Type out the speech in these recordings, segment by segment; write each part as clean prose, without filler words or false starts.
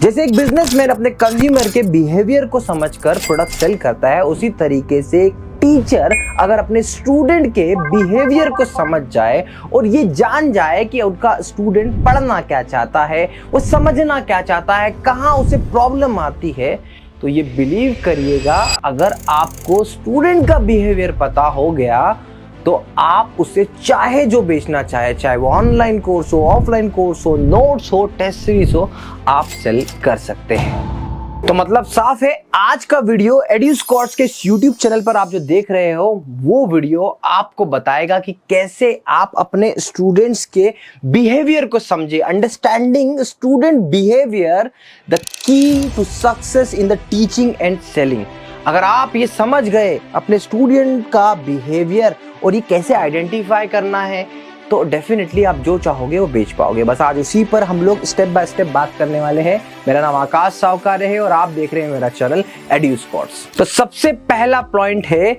जैसे एक बिजनेसमैन अपने कंज्यूमर के बिहेवियर को समझकर प्रोडक्ट सेल करता है, उसी तरीके से एक टीचर अगर अपने स्टूडेंट के बिहेवियर को समझ जाए और ये जान जाए कि उनका स्टूडेंट पढ़ना क्या चाहता है, वो समझना क्या चाहता है, कहाँ उसे प्रॉब्लम आती है, तो ये बिलीव करिएगा अगर आपको स्टूडेंट का बिहेवियर पता हो गया तो आप उसे चाहे जो बेचना चाहे वो ऑनलाइन कोर्स हो, ऑफलाइन कोर्स हो, नोट्स हो, टेस्ट सीरीज हो, आप सेल कर सकते हैं। तो मतलब साफ है, आज का वीडियो एड्यूस्कॉर्स के यूट्यूब चैनल पर आप जो देख रहे हो वो वीडियो आपको बताएगा कि कैसे आप अपने स्टूडेंट्स के बिहेवियर को समझे। Understanding student behaviour the key to success in the teaching and selling. अगर आप ये समझ गए अपने स्टूडेंट का बिहेवियर और ये कैसे आइडेंटिफाई करना है तो डेफिनेटली आप जो चाहोगे वो बेच पाओगे। बस आज उसी पर हम लोग स्टेप बाय स्टेप बात करने वाले हैं। मेरा नाम आकाश सावकार है और आप देख रहे हैं मेरा चैनल एड्यूस्कॉर्स। तो सबसे पहला पॉइंट है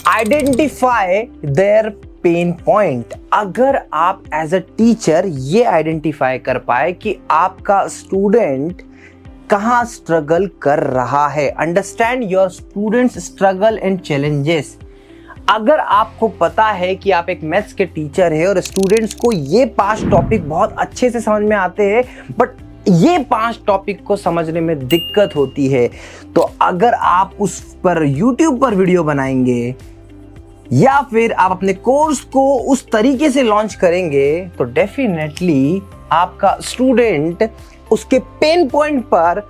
आइडेंटिफाई देयर पेन पॉइंट। अगर आप एज अ टीचर ये आइडेंटिफाई कर पाए कि आपका स्टूडेंट कहाँ स्ट्रगल कर रहा है, understand your students struggle and challenges. अगर आपको पता है कि आप एक मैथ्स के टीचर है और स्टूडेंट्स को ये 5 टॉपिक बहुत अच्छे से समझ में आते हैं बट ये 5 टॉपिक को समझने में दिक्कत होती है, तो अगर आप उस पर YouTube पर वीडियो बनाएंगे या फिर आप अपने कोर्स को उस तरीके से लॉन्च करेंगे तो डेफिनेटली आपका स्टूडेंट उसके पेन पॉइंट पर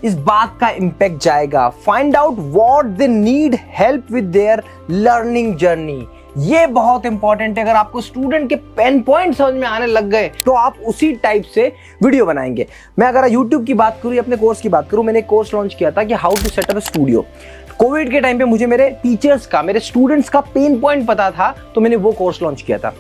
इस बात का इंपैक्ट जाएगा। Find out what they need help with their learning journey. ये बहुत इंपॉर्टेंट है। अगर आपको स्टूडेंट के पेन पॉइंट समझ में आने लग गए तो आप उसी टाइप से वीडियो बनाएंगे। मैं अगर YouTube की बात करूं या अपने कोर्स की बात करूं, मैंने एक कोर्स लॉन्च किया था कि how to set up a studio. Covid के टाइम पे मुझे मेरे टीचर्स का, मेरे स्टूडेंट्स का पेन पॉइंट पता था तो मैंने वो कोर्स लॉन्च किया था।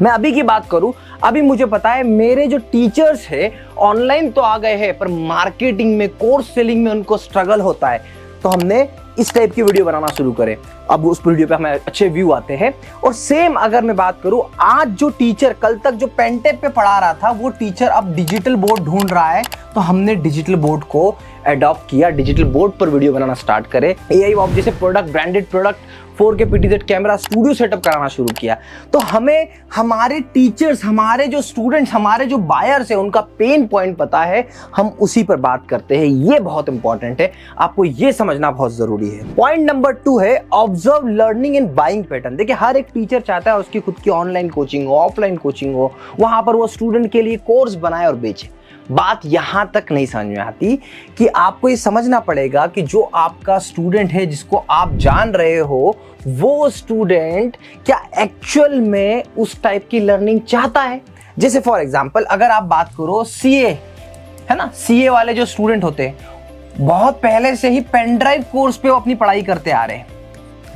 मैं अभी की बात करूं, अभी मुझे पता है मेरे जो टीचर्स हैं ऑनलाइन तो आ गए हैं पर मार्केटिंग में, कोर्स सेलिंग में उनको स्ट्रगल होता है, तो हमने इस टाइप की वीडियो बनाना शुरू करें। अब उस वीडियो पे हमें अच्छे व्यू आते हैं। और सेम अगर मैं बात करूं, आज जो टीचर कल तक जो पेनटेप पे पढ़ा रहा था वो टीचर अब डिजिटल बोर्ड ढूंढ रहा है, तो हमने डिजिटल बोर्ड को अडॉप्ट किया, डिजिटल बोर्ड पर वीडियो बनाना स्टार्ट करे। AI वॉफ जैसे product, branded product, 4K PTZ camera, studio setup कराना शुरू किया। तो हमें हमारे टीचर्स, हमारे जो स्टूडेंट्स, हमारे जो बायर्स है उनका पेन पॉइंट पता है, हम उसी पर बात करते हैं। ये बहुत इंपॉर्टेंट है, आपको ये समझना बहुत जरूरी है। पॉइंट नंबर 2 है observe learning and buying pattern. देखिए हर एक टीचर चाहता है उसकी खुद की ऑनलाइन कोचिंग हो, ऑफलाइन कोचिंग हो, वहां पर वो स्टूडेंट के लिए कोर्स बनाए और बेचे। बात यहां तक नहीं समझ में आती कि आपको ये समझना पड़ेगा कि जो आपका स्टूडेंट है, जिसको आप जान रहे हो, वो स्टूडेंट क्या एक्चुअल में उस टाइप की लर्निंग चाहता है। जैसे फॉर एग्जांपल अगर आप बात करो CA, है ना, CA वाले जो स्टूडेंट होते हैं बहुत पहले से ही पेन ड्राइव कोर्स पे वो अपनी पढ़ाई करते आ रहे हैं,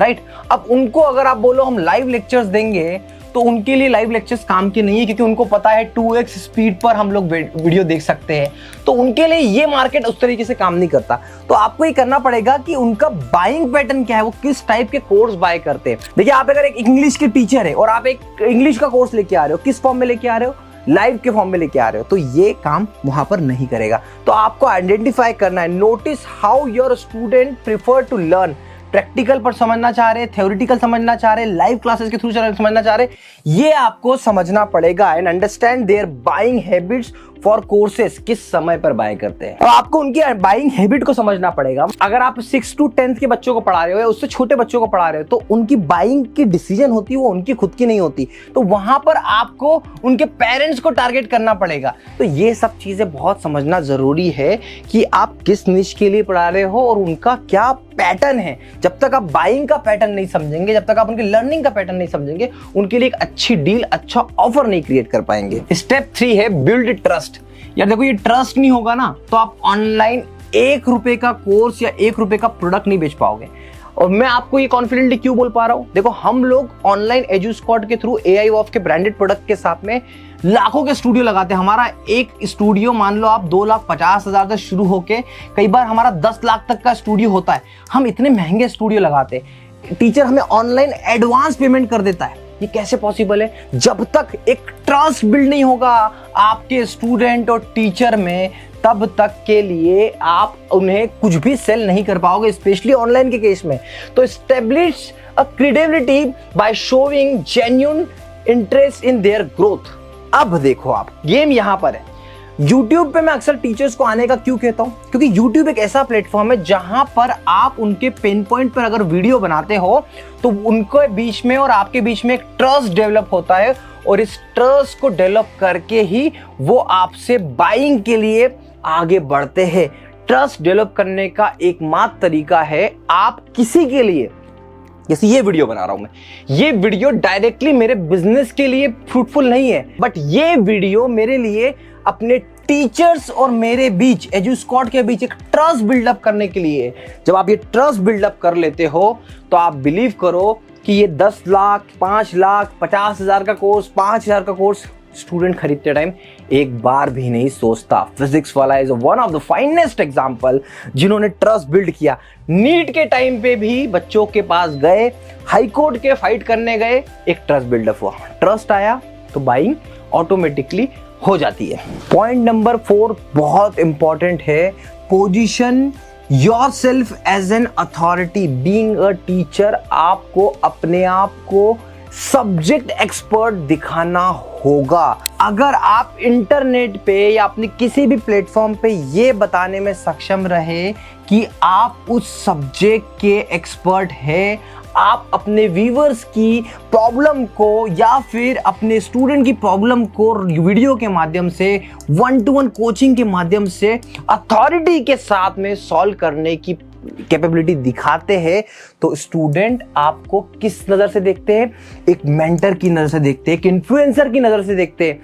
राइट। अब उनको अगर आप बोलो हम लाइव लेक्चर्स देंगे तो उनके लिए लाइव लेक्चर्स काम के नहीं है, क्योंकि उनको पता है 2x स्पीड पर हम लोग वीडियो देख सकते हैं, तो उनके लिए ये मार्केट उस तरीके से काम नहीं करता। तो आपको ये करना पड़ेगा कि उनका बाइंग पैटर्न क्या है, वो किस टाइप के कोर्स बाय करते हैं। देखिए आप अगर एक इंग्लिश के टीचर है और आप एक इंग्लिश का कोर्स लेके आ रहे हो, किस फॉर्म में लेके आ रहे हो, लाइव के फॉर्म में लेके आ रहे हो, तो ये काम वहां पर नहीं करेगा। तो आपको आइडेंटिफाई करना है, notice how your student prefer to learn. Practical पर समझना चाह रहे, थ्योरेटिकल समझना चाह रहे, लाइव क्लासेस के थ्रू समझना चाह रहे, ये आपको समझना पड़ेगा। And understand their buying habits for courses, किस समय पर बाय करते हैं। और आपको उनकी बाइंग हैबिट को समझना पड़ेगा। अगर आप 6 to 10th के बच्चों को पढ़ा रहे हो या उससे छोटे बच्चों को पढ़ा रहे हो तो उनकी बाइंग की डिसीजन होती है वो उनकी खुद की नहीं होती, तो वहां पर आपको उनके पेरेंट्स को टारगेट करना पड़ेगा। तो ये सब चीजें बहुत समझना जरूरी है कि आप किस निश के लिए पढ़ा रहे हो और उनका क्या पैटर्न है। जब तक आप बाइंग का पैटर्न नहीं समझेंगे, जब तक आप उनके लर्निंग का पैटर्न नहीं समझेंगे, उनके लिए एक अच्छी डील, अच्छा ऑफर नहीं क्रिएट कर पाएंगे। स्टेप 3 है बिल्ड ट्रस्ट। यार देखो ये ट्रस्ट नहीं होगा ना तो आप ऑनलाइन 1 रुपए का कोर्स या 1 रुपए का प्रोडक्ट नहीं बेच पाओगे। और मैं आपको ये कॉन्फिडेंटली क्यों बोल पा रहा हूं, देखो हम लोग ऑनलाइन एड्यूस्कॉर्ट के थ्रू AI वॉफ के ब्रांडेड प्रोडक्ट के साथ में लाखों के स्टूडियो लगाते हैं। हमारा एक स्टूडियो मान लो आप 2,50,000 से शुरू होके कई बार हमारा 10 लाख तक का स्टूडियो होता है। हम इतने महंगे स्टूडियो लगाते हैं, टीचर हमें ऑनलाइन एडवांस पेमेंट कर देता है। ये कैसे पॉसिबल है? जब तक एक ट्रस्ट बिल्ड नहीं होगा आपके स्टूडेंट और टीचर में, तब तक के लिए आप उन्हें कुछ भी सेल नहीं कर पाओगे, स्पेशली ऑनलाइन के केस में। तो establish a credibility by showing genuine interest in their growth. अब देखो, आप गेम यहां पर है। YouTube पे मैं अक्सर टीचर्स को आने का क्यों कहता हूं? क्योंकि YouTube एक ऐसा प्लेटफॉर्म है जहां पर आप उनके पेन पॉइंट पर अगर वीडियो बनाते हो तो उनके बीच में और आपके बीच में एक ट्रस्ट डेवलप होता है, और इस ट्रस्ट को डेवलप करके ही वो आपसे बाइंग के लिए आगे बढ़ते हैं। ट्रस्ट डेवलप करने का एकमात्र तरीका है, आप किसी के लिए, जैसे ये वीडियो बना रहा हूं मैं, ये वीडियो डायरेक्टली मेरे बिजनेस के लिए फ्रूटफुल नहीं है, बट ये वीडियो मेरे लिए अपने टीचर्स और मेरे बीच, एजुस्कॉट के बीच एक ट्रस्ट बिल्डअप करने के लिए। जब आप ये ट्रस्ट बिल्डअप कर लेते हो तो आप बिलीव करो कि ये 10 लाख, 5 लाख, 50,000 का कोर्स, 5,000 का कोर्स स्टूडेंट खरीदते टाइम एक बार भी नहीं सोचता। फिजिक्स वाला is one of the finest example जिन्होंने ट्रस्ट बिल्ड किया। नीट के टाइम पे भी बच्चों के पास गए, हाई कोर्ट के फाइट करने गए, एक ट्रस्ट बिल्डअप हुआ, ट्रस्ट आया तो बाइंग ऑटोमेटिकली हो जाती है। पॉइंट नंबर 4 बहुत इंपॉर्टेंट है, position yourself as an authority. Being a teacher आपको अपने आप को सब्जेक्ट एक्सपर्ट दिखाना होगा। अगर आप इंटरनेट पे या अपने किसी भी प्लेटफॉर्म पे ये बताने में सक्षम रहे कि आप उस सब्जेक्ट के एक्सपर्ट हैं, आप अपने व्यूअर्स की प्रॉब्लम को या फिर अपने स्टूडेंट की प्रॉब्लम को वीडियो के माध्यम से, 1-to-1 कोचिंग के माध्यम से अथॉरिटी के साथ में सॉल्व करने की कैपेबिलिटी दिखाते हैं, तो स्टूडेंट आपको किस नजर से देखते हैं? एक मेंटर की नजर से देखते हैं, एक इन्फ्लुएंसर की नजर से देखते हैं,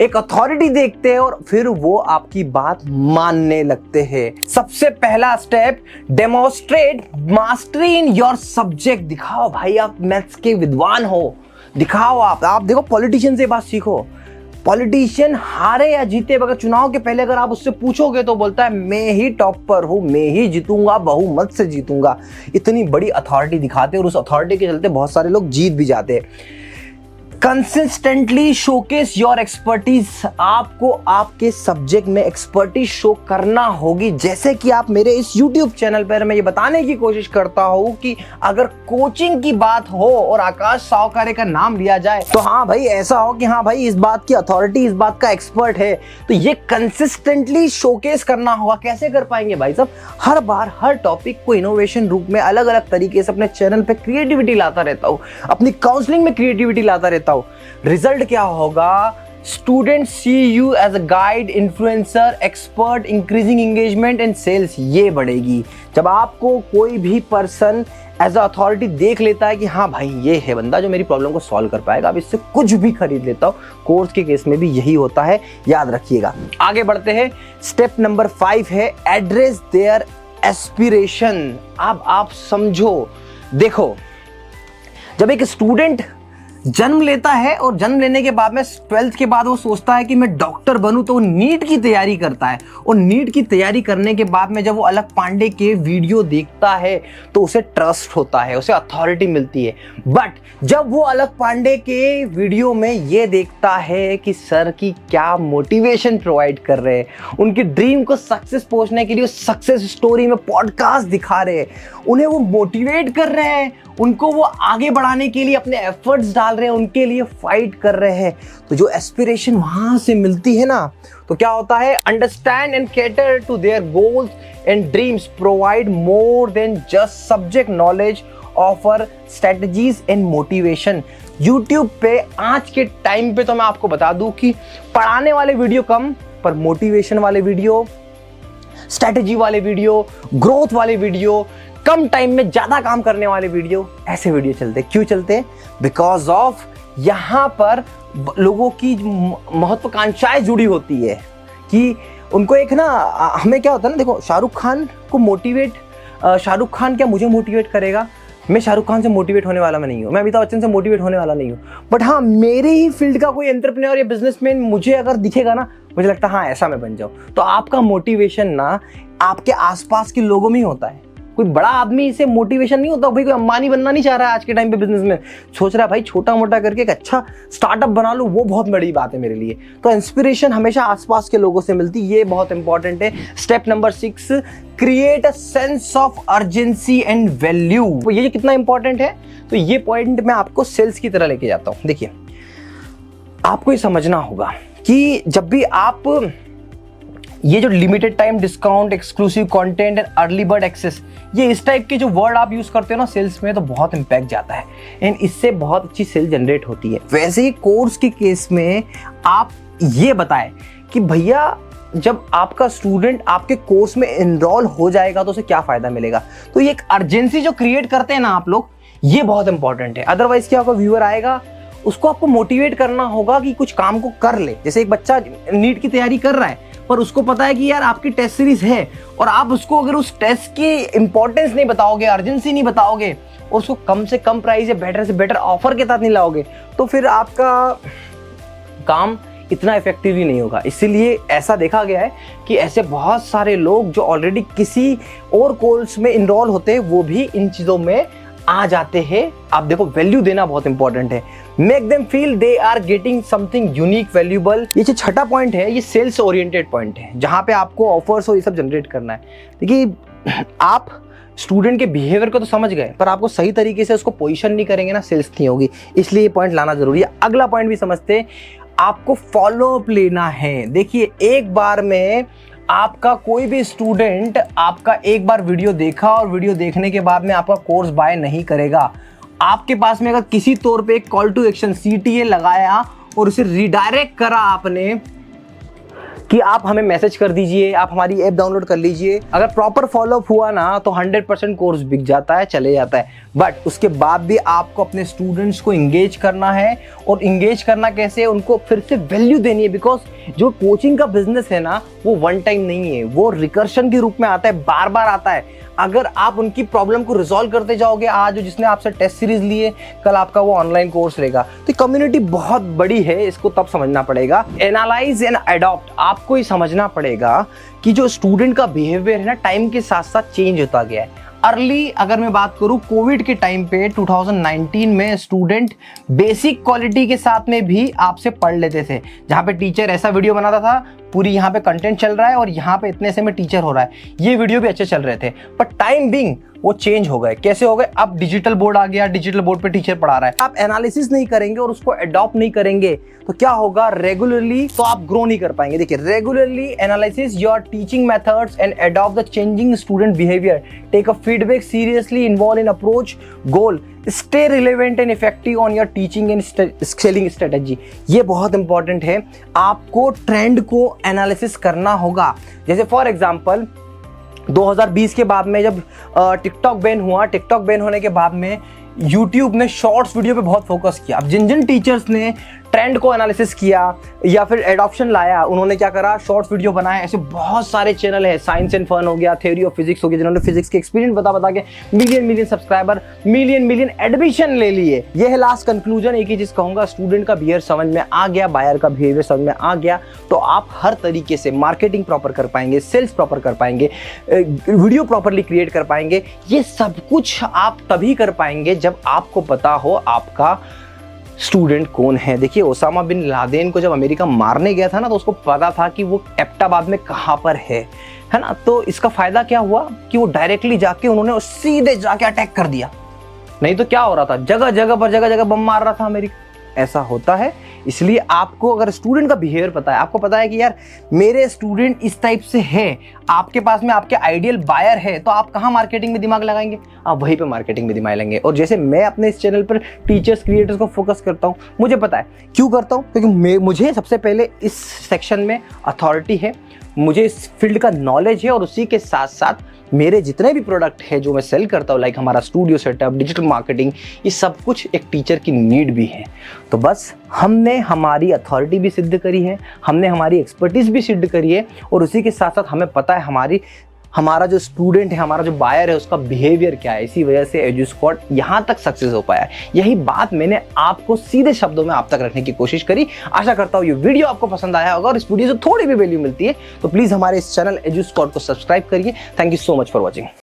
एक अथॉरिटी देखते हैं, और फिर वो आपकी बात मानने लगते हैं। सबसे पहला step, demonstrate mastery in your subject. दिखाओ भाई आप मैथ्स के विद्वान हो, दिखाओ आप देखो पॉलिटिशियन से बात सीखो। पॉलिटिशियन हारे या जीते, अगर चुनाव के पहले अगर आप उससे पूछोगे तो बोलता है मैं ही टॉपर हूं, मैं ही जीतूंगा, बहुमत से जीतूंगा। इतनी बड़ी अथॉरिटी दिखाते हैं और उस अथॉरिटी के चलते बहुत सारे लोग जीत भी जाते हैं। Consistently showcase your expertise. आपको आपके सब्जेक्ट में एक्सपर्टीज शो करना होगी। जैसे कि आप मेरे इस YouTube चैनल पर मैं ये बताने की कोशिश करता हूं कि अगर कोचिंग की बात हो और आकाश सावकारे का नाम लिया जाए तो हाँ भाई ऐसा हो कि हाँ भाई इस बात की अथॉरिटी, इस बात का एक्सपर्ट है, तो ये कंसिस्टेंटली शोकेस करना होगा। कैसे कर पाएंगे भाई साहब? हर बार हर टॉपिक को इनोवेशन रूप में अलग अलग तरीके से अपने चैनल पे क्रिएटिविटी लाता रहता हूँ, अपनी काउंसलिंग में क्रिएटिविटी लाता रहता हूँ। रिजल्ट क्या होगा? Student see you as a guide, influencer, expert, increasing engagement and sales, ये बढ़ेगी। जब आपको कोई भी पर्सन एज अ अथॉरिटी देख लेता है कि हाँ भाई ये है बंदा जो मेरी प्रॉब्लम को सॉल्व कर पाएगा, अब इससे कुछ भी खरीद लेता हूँ। कोर्स के केस में भी यही होता है, याद रखिएगा। आगे बढ़ते हैं। स्टेप नंबर 5 है एड्रेस देयर एस्पिरेशन। अब आप समझो, देखो जब एक स्टूडेंट जन्म लेता है और जन्म लेने के बाद में 12th के बाद वो सोचता है कि मैं डॉक्टर बनूं, तो वो नीट की तैयारी करता है, और नीट की तैयारी करने के बाद में जब वो अलख पांडे के वीडियो देखता है तो उसे ट्रस्ट होता है, उसे अथॉरिटी मिलती है। बट जब वो अलख पांडे के वीडियो में ये देखता है कि सर की क्या मोटिवेशन प्रोवाइड कर रहे हैं, उनके ड्रीम को सक्सेस पहुंचने के लिए सक्सेस स्टोरी में पॉडकास्ट दिखा रहे हैं, उन्हें वो मोटिवेट कर रहे हैं, उनको वो आगे बढ़ाने के लिए अपने एफर्ट्स डाल रहे हैं, उनके लिए फाइट कर रहे हैं, तो जो एस्पिरेशन वहां से मिलती है ना, तो क्या होता है? Understand and cater to their goals and dreams, provide more than just subject knowledge, offer strategies and motivation. YouTube पे आज के टाइम पे तो मैं आपको बता दूं कि पढ़ाने वाले वीडियो कम, पर मोटिवेशन वाले वीडियो, स्ट्रेटजी वाले वीडियो, ग्रोथ वाले वीडियो, कम टाइम में ज्यादा काम करने वाले वीडियो, ऐसे वीडियो चलते। क्यों चलते? बिकॉज ऑफ यहाँ पर लोगों की महत्वाकांक्षाएं जुड़ी होती है कि उनको एक ना, हमें क्या होता है ना, देखो शाहरुख खान को मोटिवेट, शाहरुख खान क्या मुझे मोटिवेट करेगा? मैं शाहरुख खान से मोटिवेट होने वाला मैं नहीं हूँ, मैं अमिताभ बच्चन से मोटिवेट होने वाला नहीं हूँ। बट हाँ, मेरे ही फील्ड का कोई एंटरप्रेन्योर या बिजनेसमैन मुझे अगर दिखेगा ना, मुझे लगता है हाँ ऐसा मैं बन जाऊँ। तो आपका मोटिवेशन ना आपके आसपास के लोगों में ही होता है। कोई बड़ा आदमी इसे मोटिवेशन नहीं होता, भाई कोई अंबानी बनना नहीं चाह रहा है आज के टाइम पे बिजनेस में, सोच रहा है भाई छोटा मोटा करके एक अच्छा स्टार्टअप बना लूं, वो बहुत बड़ी बात है मेरे लिए। तो इंस्पिरेशन हमेशा आसपास के लोगों से मिलती, ये बहुत इंपॉर्टेंट है। Step number 6, create a sense of urgency and value. ये कितना इंपॉर्टेंट है, तो ये पॉइंट मैं आपको सेल्स की तरह लेके जाता हूं। देखिए, आपको ये समझना होगा कि जब भी आप ये जो limited time discount, exclusive content and early bird access, ये इस टाइप के जो वर्ड आप यूज करते हो ना सेल्स में, तो बहुत इंपैक्ट जाता है एंड इससे बहुत अच्छी सेल जनरेट होती है। वैसे ही कोर्स के केस में आप ये बताएं कि भैया जब आपका स्टूडेंट आपके कोर्स में एनरोल हो जाएगा तो उसे क्या फायदा मिलेगा। तो ये एक अर्जेंसी जो क्रिएट करते हैं ना आप लोग, ये बहुत इंपॉर्टेंट है। अदरवाइज क्या होगा, व्यूअर आएगा, उसको आपको मोटिवेट करना होगा कि कुछ काम को कर ले। जैसे एक बच्चा नीट की तैयारी कर रहा है पर उसको पता है कि यार आपकी टेस्ट सीरीज है, और आप उसको अगर उस टेस्ट की इंपॉर्टेंस नहीं बताओगे, अर्जेंसी नहीं बताओगे, और उसको कम से कम प्राइस या बेटर से बेटर ऑफर के साथ नहीं लाओगे, तो फिर आपका काम इतना इफेक्टिव ही नहीं होगा। इसीलिए ऐसा देखा गया है कि ऐसे बहुत सारे लोग जो ऑलरेडी किसी और कोर्स में इनरोल होते हैं, वो भी इन चीज़ों में आ जाते हैं। आप देखो, वैल्यू देना बहुत इंपॉर्टेंट है। Make them feel they are getting something unique valuable. ये जो छठा पॉइंट है, ये सेल्स ओरिएंटेड पॉइंट है, जहां पे आपको ऑफर्स और ये सब जनरेट करना है। देखिए, आप स्टूडेंट के बिहेवियर को तो समझ गए, पर आपको सही तरीके से उसको पोजीशन नहीं करेंगे ना, सेल्स नहीं होगी। इसलिए ये पॉइंट लाना जरूरी है। अगला पॉइंट भी समझते हैं, आपको फॉलो अप लेना है। देखिए, एक बार में आपका कोई भी स्टूडेंट आपका एक बार वीडियो देखा और वीडियो देखने के बाद में आपका कोर्स बाय नहीं करेगा। आपके पास में अगर किसी तौर पे एक कॉल टू एक्शन CTA लगाया और उसे रिडायरेक्ट करा आपने कि आप हमें मैसेज कर दीजिए, आप हमारी ऐप डाउनलोड कर लीजिए, अगर प्रॉपर फॉलोअप हुआ ना तो 100% कोर्स बिक जाता है, चले जाता है। बट उसके बाद भी आपको अपने स्टूडेंट्स को इंगेज करना है, और इंगेज करना कैसे, उनको फिर से वैल्यू देनी है। बिकॉज जो कोचिंग का बिजनेस है ना, वो वन टाइम नहीं है, वो रिकर्शन के रूप में आता है, बार बार आता है। अगर आप उनकी प्रॉब्लम को रिजॉल्व करते जाओगे, आज जिसने आपसे टेस्ट सीरीज लिए, कल आपका वो ऑनलाइन कोर्स रहेगा। तो कम्युनिटी बहुत बड़ी है, इसको तब समझना पड़ेगा। एनालाइज एंड अडॉप्ट, आपको ये समझना पड़ेगा कि जो स्टूडेंट का बिहेवियर है ना, टाइम के साथ साथ चेंज होता गया है। अर्ली अगर मैं बात करूं, कोविड के टाइम पे 2019 में स्टूडेंट बेसिक क्वालिटी के साथ में भी आपसे पढ़ लेते थे, जहां पे टीचर ऐसा वीडियो बनाता था, पूरी यहाँ पे कंटेंट चल रहा है और यहाँ पे इतने से में टीचर हो रहा है, ये वीडियो भी अच्छे चल रहे थे। पर टाइम बिंग वो चेंज हो गए। कैसे हो गए, अब डिजिटल बोर्ड आ गया, डिजिटल बोर्ड पे टीचर पढ़ा रहा है। आप एनालिसिस नहीं करेंगे और उसको अडॉप्ट नहीं करेंगे तो क्या होगा, रेगुलरली तो आप ग्रो नहीं कर पाएंगे। देखिए, regularly analysis your teaching methods and adopt the changing student behaviour, take a feedback seriously, involve in approach goal, stay relevant and effective on your teaching and selling strategy. ये बहुत important है, आपको trend को analysis करना होगा। जैसे for example 2020 के बाद में जब टिकटॉक बैन हुआ, टिकटॉक बैन होने के बाद में यूट्यूब ने शॉर्ट्स वीडियो पे बहुत फोकस किया। अब जिन जिन टीचर्स ने ट्रेंड को एनालिसिस किया या फिर एडॉप्शन लाया, उन्होंने क्या करा, शॉर्ट्स वीडियो बनाए। ऐसे बहुत सारे चैनल है, साइंस एंड फन हो गया, थ्योरी ऑफ फिजिक्स हो गया, जिन्होंने फिजिक्स के एक्सपीरियंस बता के मिलियन सब्सक्राइबर, मिलियन एडमिशन ले लिए। ये है लास्ट कंक्लूजन। एक ही चीज कहूंगा, स्टूडेंट का बिहेवियर समझ में आ गया, बायर का बिहेवियर समझ में आ गया, तो आप हर तरीके से मार्केटिंग प्रॉपर कर पाएंगे, सेल्स प्रॉपर कर पाएंगे, वीडियो प्रॉपरली क्रिएट कर पाएंगे। ये सब कुछ आप तभी कर पाएंगे जब आपको पता हो आपका स्टूडेंट कौन है। देखिए, ओसामा बिन लादेन को जब अमेरिका मारने गया था ना, तो उसको पता था कि वो एबटाबाद में कहाँ पर है ना। तो इसका फायदा क्या हुआ कि वो डायरेक्टली जाके उन्होंने सीधे जाके अटैक कर दिया। नहीं तो क्या हो रहा था, जगह जगह बम मार रहा था अमेरिका। ऐसा होता है। इसलिए आपको अगर स्टूडेंट का बिहेवियर पता है, आपको पता है कि यार मेरे स्टूडेंट इस टाइप से है, आपके पास में आपके आइडियल बायर है, तो आप कहाँ मार्केटिंग में दिमाग लगाएंगे, आप वहीं पे मार्केटिंग में दिमाग लगाएंगे। और जैसे मैं अपने इस चैनल पर टीचर्स क्रिएटर्स को फोकस करता हूँ, मुझे पता है क्यों करता हूँ, क्योंकि मुझे सबसे पहले इस सेक्शन में अथॉरिटी है, मुझे इस फील्ड का नॉलेज है, और उसी के साथ साथ मेरे जितने भी प्रोडक्ट है जो मैं सेल करता हूँ, लाइक हमारा स्टूडियो सेटअप, डिजिटल मार्केटिंग, ये सब कुछ एक टीचर की नीड भी है। तो बस हमने हमारी अथॉरिटी भी सिद्ध करी है, हमने हमारी एक्सपर्टीज भी सिद्ध करी है, और उसी के साथ साथ हमें पता है हमारा जो स्टूडेंट है, हमारा जो बायर है, उसका बिहेवियर क्या है। इसी वजह से एजुस्क्वाड यहाँ तक सक्सेस हो पाया है। यही बात मैंने आपको सीधे शब्दों में आप तक रखने की कोशिश करी। आशा करता हूँ ये वीडियो आपको पसंद आया होगा, और इस वीडियो से थोड़ी भी वैल्यू मिलती है तो प्लीज हमारे इस चैनल एजुस्क्वाड को सब्सक्राइब करिए। Thank you so much for watching.